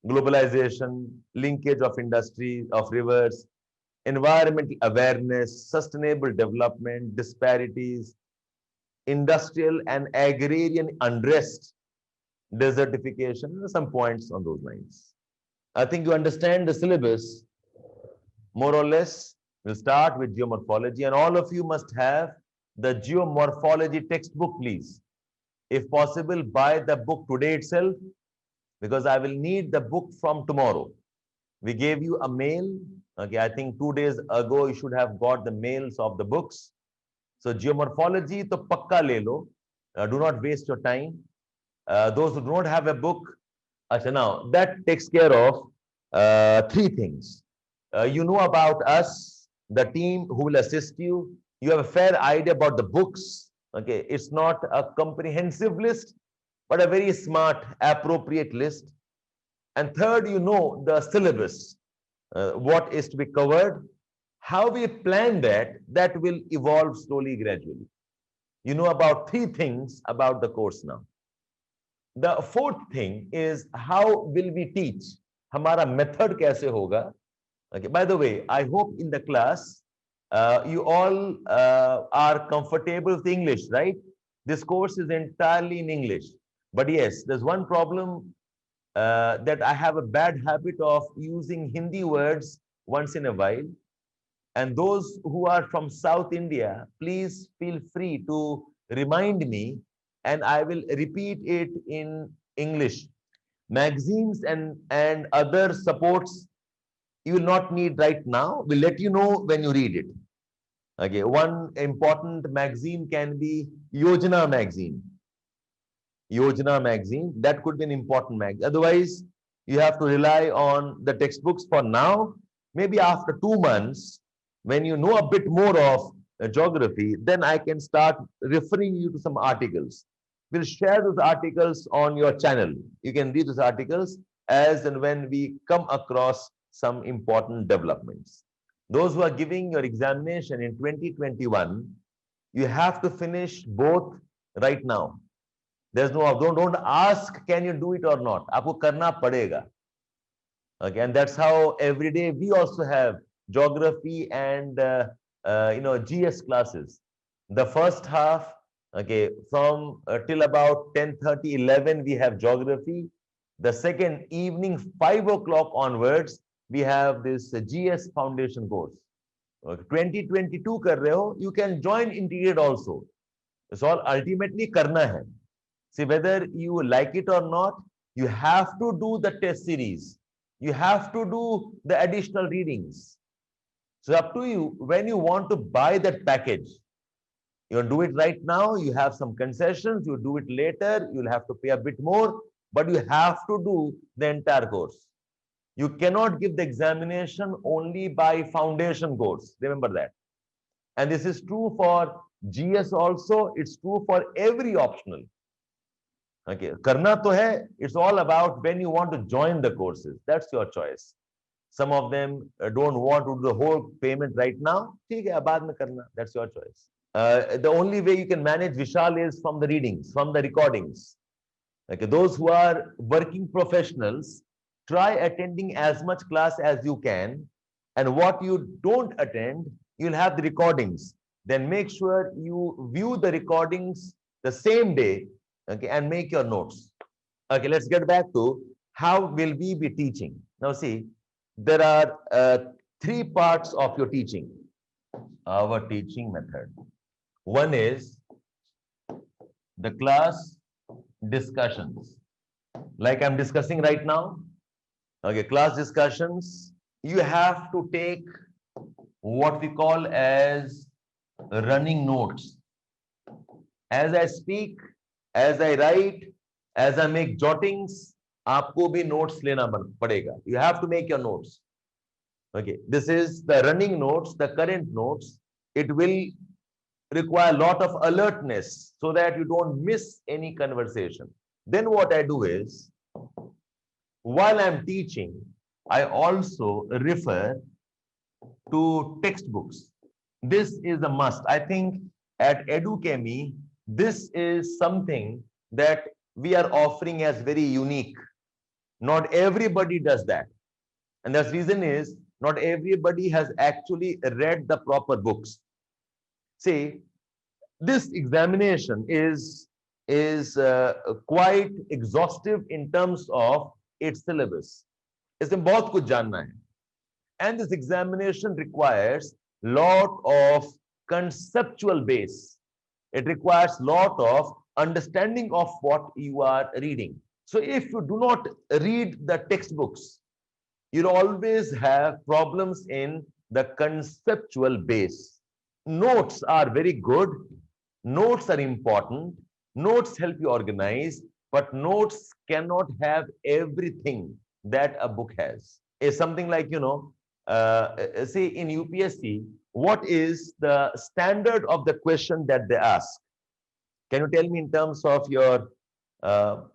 Globalization, linkage of industry, of rivers, environmental awareness, sustainable development, disparities, industrial and agrarian unrest, desertification, some points on those lines. I think you understand the syllabus more or less. We'll start with geomorphology, and all of you must have the geomorphology textbook, please. If possible, buy the book today itself, because I will need the book from tomorrow. We gave you a mail. Okay, I think 2 days ago you should have got the mails of the books. So geomorphology to pakka le lo. Do not waste your time. Those who do not have a book, now that takes care of three things. You know about us, the team who will assist you. You have a fair idea about the books. Okay, it's not a comprehensive list, but a very smart, appropriate list. And third, you know the syllabus, what is to be covered, how we plan that will evolve slowly, gradually. You know about three things about the course now. The fourth thing is how will we teach? Hamara method kaise hoga? Okay. By the way, I hope in the class you all are comfortable with English, right? This course is entirely in English. But yes, there's one problem that I have a bad habit of using Hindi words once in a while. And those who are from South India, please feel free to remind me, and I will repeat it in English. Magazines and other supports you will not need right now. We'll let you know when you read it. Okay, one important magazine can be Yojana magazine. Yojana magazine, that could be an important magazine. Otherwise, you have to rely on the textbooks for now. Maybe after 2 months, when you know a bit more of geography, then I can start referring you to some articles. We'll share those articles on your channel. You can read those articles as and when we come across some important developments. Those who are giving your examination in 2021, you have to finish both right now. There's no, don't ask, can you do it or not? Aapko karna padega. Okay, and that's how every day we also have geography and GS classes. The first half, okay, from till about 10:30, 11, we have geography. The second evening, 5 o'clock onwards, we have this GS foundation course. Okay, 2022 kar rahe ho, you can join integrated also. It's all ultimately karna hai. See, whether you like it or not, you have to do the test series. You have to do the additional readings. So up to you, when you want to buy that package, you do it right now, you have some concessions, you do it later, you'll have to pay a bit more, but you have to do the entire course. You cannot give the examination only by foundation course. Remember that. And this is true for GS also. It's true for every optional. Okay, karna to hai, it's all about when you want to join the courses. That's your choice. Some of them don't want to do the whole payment right now. Theek hai, baad mein karna. That's your choice. The only way you can manage Vishal is from the readings, from the recordings. Okay, those who are working professionals, try attending as much class as you can. And what you don't attend, you'll have the recordings. Then make sure you view the recordings the same day. Okay, and make your notes. Okay, let's get back to how will we be teaching. Now see, there are 3 parts of your teaching, our teaching method. One is the class discussions, like I'm discussing right now. Okay, class discussions, you have to take what we call as running notes. As I speak, as I write, as I make jottings, aapko bhi notes lena padega. You have to make your notes. Okay, this is the running notes, the current notes. It will require a lot of alertness so that you don't miss any conversation. Then what I do is, while I'm teaching, I also refer to textbooks. This is a must. I think at EduChemy, this is something that we are offering as very unique. Not everybody does that. And the reason is, not everybody has actually read the proper books. See, This examination is quite exhaustive in terms of its syllabus. इसमें बहुत कुछ जानना है. And this examination requires lot of conceptual base. It requires lot of understanding of what you are reading. So if you do not read the textbooks, you'll always have problems in the conceptual base. Notes are very good. Notes are important. Notes help you organize, but notes cannot have everything that a book has. It's something like, say in UPSC, what is the standard of the question that they ask? Can you tell me in terms of your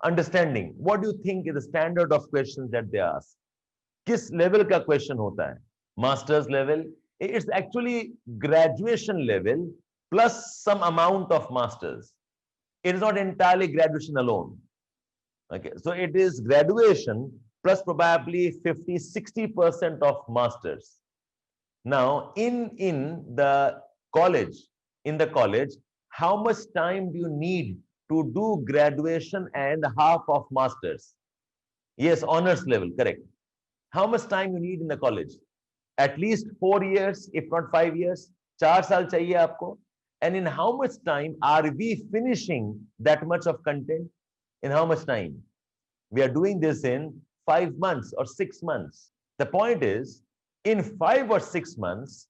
understanding, what do you think is the standard of questions that they ask? किस level का question होता है? Masters level? It's actually graduation level plus some amount of masters. It is not entirely graduation alone. Okay, so it is graduation plus probably 50-60% of masters. Now, in the college, how much time do you need to do graduation and half of masters? Yes, honors level, correct. How much time you need in the college? At least 4 years, if not 5 years. 4 साल चाहिए आपको. And in how much time are we finishing that much of content? In how much time? We are doing this in 5 months or 6 months. The point is, in 5 or 6 months,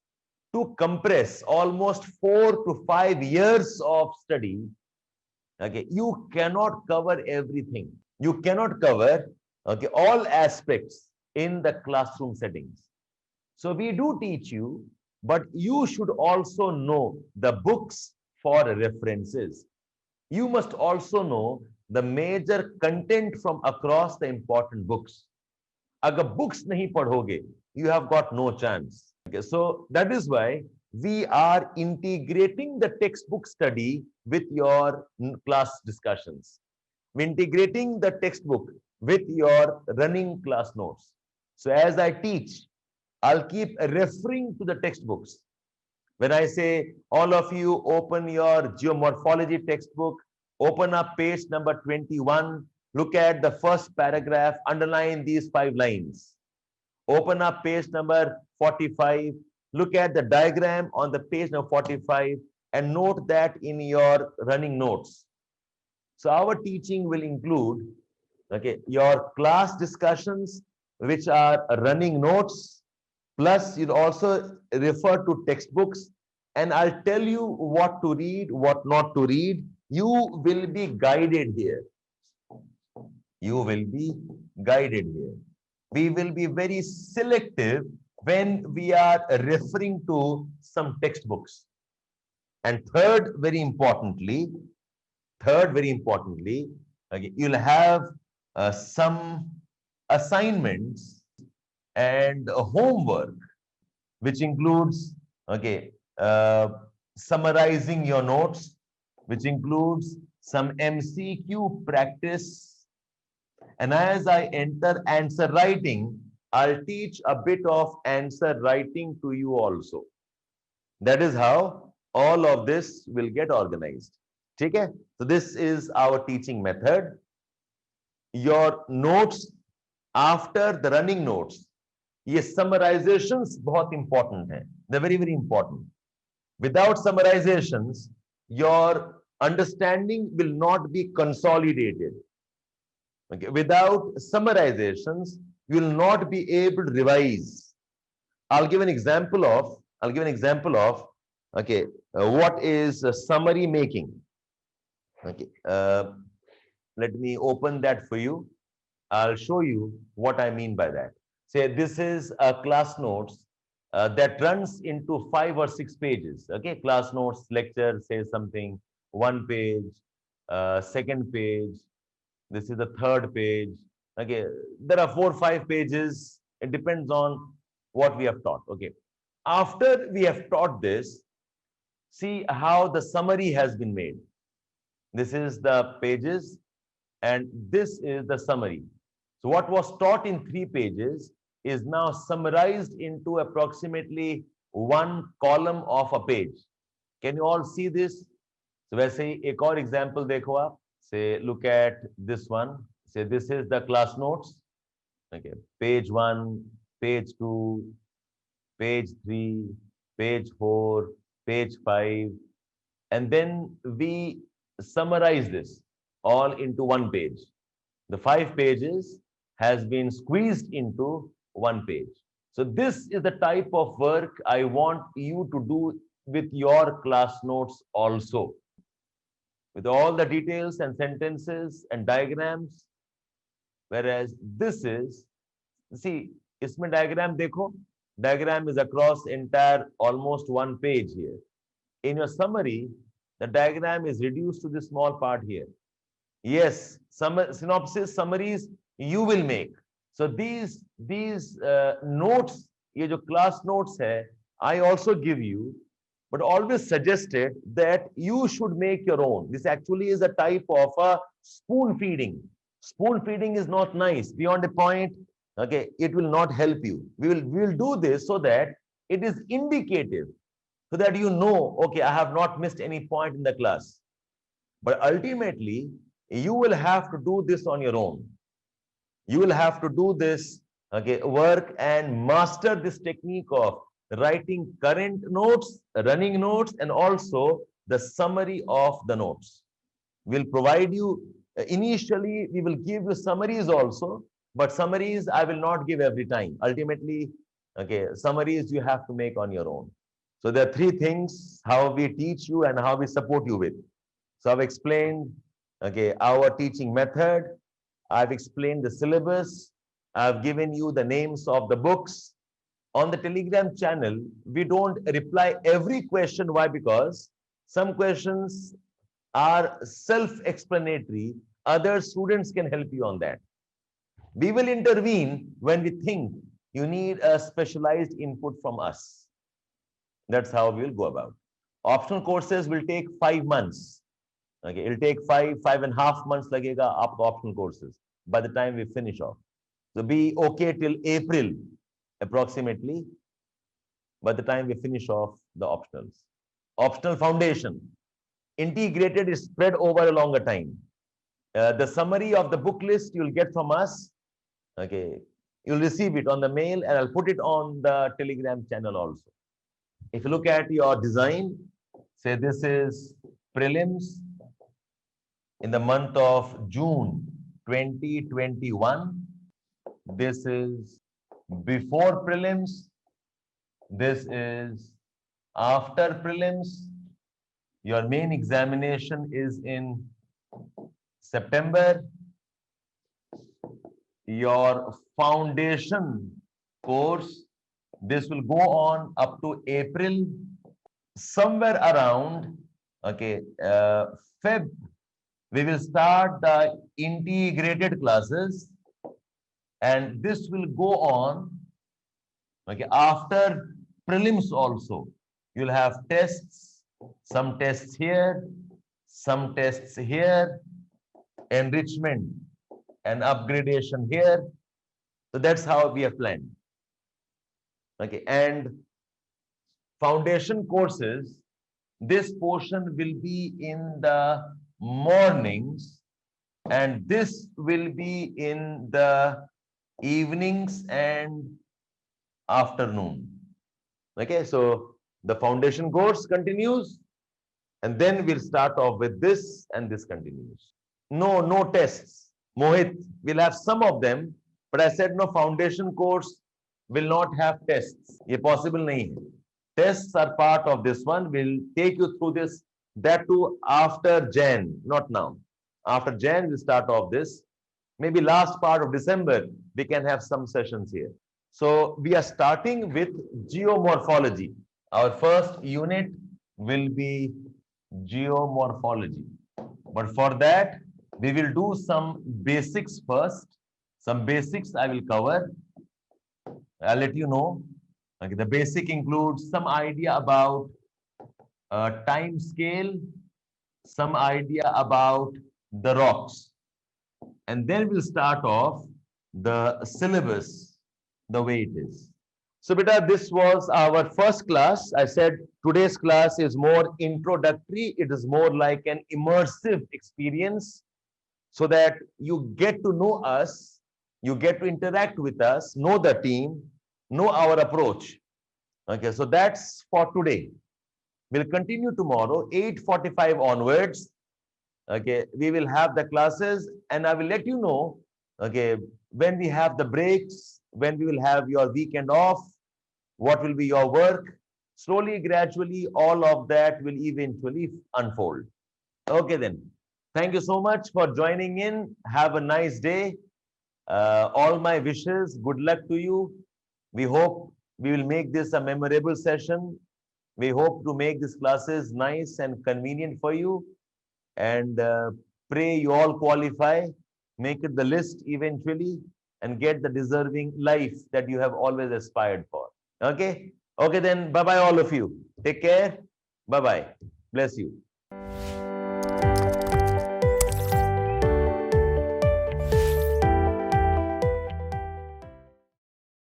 to compress almost 4 to 5 years of study, okay, you cannot cover everything. You cannot cover, okay, all aspects in the classroom settings. So we do teach you, but you should also know the books for references. You must also know the major content from across the important books. Agar books nahi padhoge, you have got no chance. Okay, so that is why we are integrating the textbook study with your class discussions. We're integrating the textbook with your running class notes. So as I teach, I'll keep referring to the textbooks. When I say, all of you open your geomorphology textbook, open up page number 21, look at the first paragraph, underline these 5 lines. Open up page number 45, look at the diagram on the page number 45 and note that in your running notes. So our teaching will include, okay, your class discussions, which are running notes, plus you'll also refer to textbooks, and I'll tell you what to read, what not to read. You will be guided here. You will be guided here. We will be very selective when we are referring to some textbooks. And third, very importantly, okay, you'll have some assignments and homework, which includes, okay, summarizing your notes, which includes some MCQ practice. And as I enter answer writing, I'll teach a bit of answer writing to you also. That is how all of this will get organized. Okay? So this is our teaching method. Your notes after the running notes, ये summarizations बहुत important हैं. They're very, very important. Without summarizations, your understanding will not be consolidated. Okay. Without summarizations, you will not be able to revise. I'll give an example of, okay, what is summary making. Okay. Let me open that for you. I'll show you what I mean by that. Say this is a class notes that runs into 5 or 6 pages. Okay, class notes, lecture says something, 1 page, second page. This is the 3rd page. Okay, there are 4 or 5 pages. It depends on what we have taught. Okay, after we have taught this, see how the summary has been made. This is the pages, and this is the summary. So what was taught in 3 pages is now summarized into approximately 1 column of a page. Can you all see this? So वैसे ही एक और example देखो आप. Say look at this one. Say this is the class notes. Okay, page 1, page 2, page 3, page 4, page 5, and then we summarize this all into one page. The 5 pages has been squeezed into one page. So this is the type of work I want you to do with your class notes also, with all the details and sentences and diagrams. Whereas this is, see, इसमें diagram देखो, diagram is across entire almost one page here. In your summary, the diagram is reduced to this small part here. Yes, some synopsis, summaries you will make. So these notes, ये जो class notes है, I also give you, but always suggested that you should make your own. This actually is a type of a spoon feeding. Spoon feeding is not nice. Beyond a point, okay, it will not help you. We will do this so that it is indicative, so that you know, okay, I have not missed any point in the class. But ultimately, you will have to do this on your own. You will have to do this, okay, work and master this technique of writing current notes, running notes, and also the summary of the notes. We'll provide you, initially, we will give you summaries also, but summaries I will not give every time. Ultimately, okay, summaries you have to make on your own. So there are three things how we teach you and how we support you with. So I've explained, okay, our teaching method. I've explained the syllabus. I've given you the names of the books. On the Telegram channel, we don't reply every question. Why? Because some questions are self-explanatory. Other students can help you on that. We will intervene when we think you need a specialized input from us. That's how we will go about. Optional courses will take 5 months. Okay, it'll take 5.5 months lagega after optional courses by the time we finish off. So be okay till April approximately by the time we finish off the optionals. Optional foundation, integrated is spread over a longer time. The summary of the book list you'll get from us. Okay, you'll receive it on the mail and I'll put it on the Telegram channel also. If you look at your design, say this is prelims in the month of June 2021. This is before prelims. This is after prelims. Your main examination is in September. Your foundation course, this will go on up to April. Somewhere around, okay, Feb, we will start the integrated classes, and this will go on, okay, after prelims also. You'll have tests, some tests here, some tests here, enrichment and upgradation here. So that's how we have planned. Okay, and foundation courses, this portion will be in the mornings and this will be in the evenings and afternoon. Okay, so the foundation course continues and then we'll start off with this and this continues. No tests. Mohit, we'll have some of them, but I said no, foundation course will not have tests. Ye possible nahi hai. Tests are part of this one. We'll take you through this, that too after Jan, not now. After Jan, we'll start off this. Maybe last part of December, we can have some sessions here. So we are starting with geomorphology. Our first unit will be geomorphology. But for that, we will do some basics first. Some basics I will cover. I'll let you know. Okay, the basic includes some idea about time scale, some idea about the rocks. And then we'll start off the syllabus the way it is. So, beta, this was our first class. I said today's class is more introductory. It is more like an immersive experience so that you get to know us, you get to interact with us, know the team, know our approach. Okay, so that's for today. We'll continue tomorrow, 8:45 onwards. Okay, we will have the classes and I will let you know, okay, when we have the breaks, when we will have your weekend off, what will be your work. Slowly, gradually, all of that will eventually unfold. Okay, then. Thank you so much for joining in. Have a nice day. All my wishes, good luck to you. We hope we will make this a memorable session. We hope to make these classes nice and convenient for you. And pray you all qualify, make it the list eventually, and get the deserving life that you have always aspired for. Okay? Okay, then. Bye bye, all of you. Take care. Bye bye. Bless you.